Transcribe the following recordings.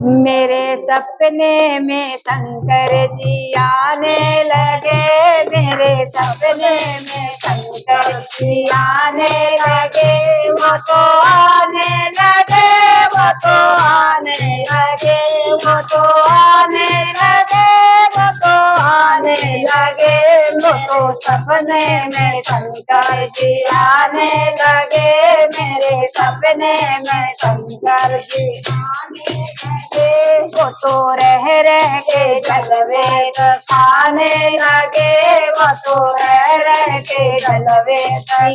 मेरे सपने में शंकर जी आने लगे, मेरे सपने में शंकर जी आने लगे, वो तो आने लगे, वो तो आने लगे, वो तो आने लगे, वो तो आने लगे, वो तो सपने में शंकर जी आने लगे, मेरे सपने में शंकर जी आने लगे, वो तो रह के जलवे खाने लगे, वो तो रह के जलवे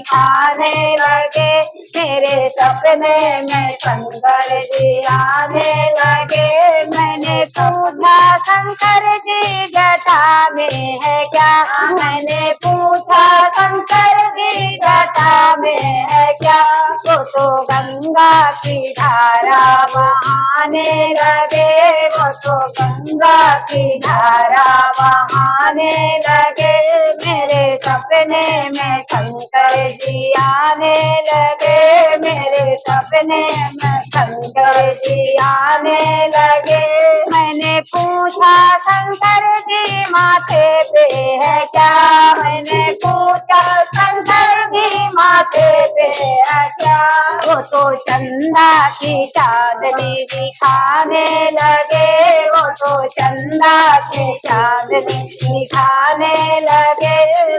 खाने लगे, मेरे सपने में शंकर जी आने लगे। मैंने पूछा शंकर जी जटा में है क्या, मैंने पूछा शंकर जी जटा में है क्या, वो तो गंगा की धारा बहाने लगे, वो तो गंगा की धारा बहाने लगे, मेरे सपने में शंकर जी आने लगे, मेरे सपने में शंकर जी आने लगे। मैंने पूछा शंकर जी माथे पे है क्या, मैंने पूछा शंकर जी माथे पे है क्या, वो तो चंदा की चांदनी दिखाने लगे, वो तो चंदा की चांदनी दिखाने लगे,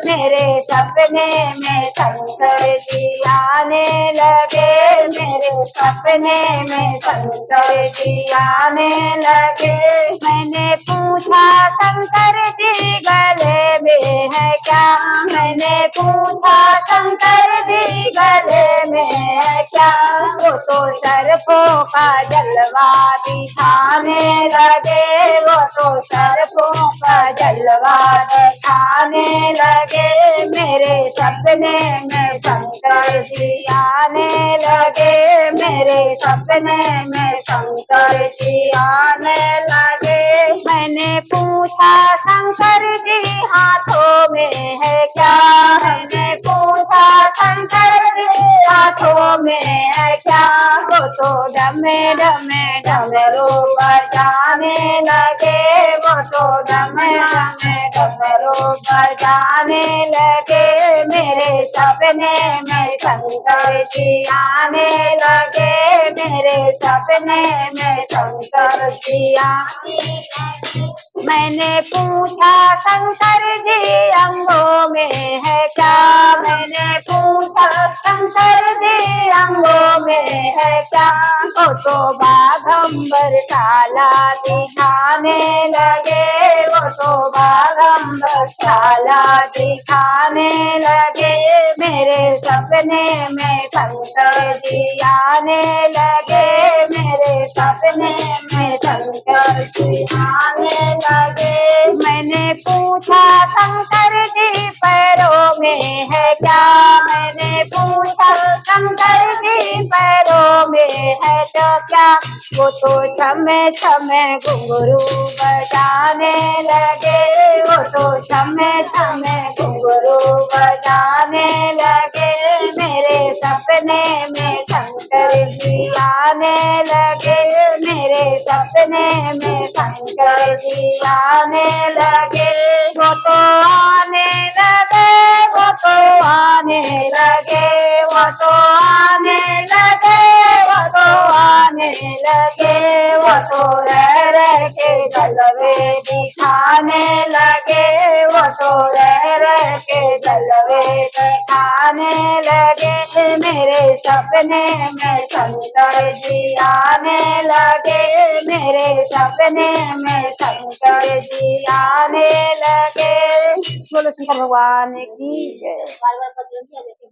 मेरे सपने में शंकर जी आने लगे, मेरे सपने में शंकर जी आने लगे। मैंने पूछा शंकर जी गले में है क्या, मैंने पूछा शंकर जी गले में है क्या, वो तो सर्पों का जलवा दिखाने लगे, वो तो सर्पों का जलवा दिखाने लगे, मेरे सपने में शंकर जी आने लगे, मेरे सपने में शंकर जी आने लगे। मैंने पूछा शंकर जी हाथों में है क्या, मैंने पूछा शंकर जी हाथों में है क्या, वो तो डमे डमे डमरू बजाने लगे, वो तो डमे डमे डमरू बजाने लगे, मेरे सपने में शंकर जी आने लगे, मेरे सपने में शंकर जी आने लगे। मैंने पूछा शंकर जी अंगों में है क्या, मैंने पूछा शंकर जी अंगों में है क्या, वो तो बाघंबर काला दिखाने लगे, वो तो बाघंबर काला दिखाने लगे, मेरे सपने में शंकर जी आने लगे, मेरे सपने में शंकर जी आने लगे। मैंने पूछा शंकर जी पैरों में है क्या, मैंने पूछा शंकर जी पैरों में है तो क्या, वो तो छमे छमे घुंघरू बजाने लगे, वो तो छमे छमे घुंघरू बजाने लगे, मेरे सपने में शंकर जी आने लगे, मेरे सपने में शंकर जी आने लगे, वो तो आने लगे, वो तो आने लगे, वो तो आने लगे, वो तो आने लगे, वो तो रह के जलवे दिखाने लगे, वो तो रह के जलवे दिखाने लगे, मेरे सपने में शंकर जी आने लगे, मेरे सपने में शंकर जी आने लगे। बोलो शंकर भगवान की जय।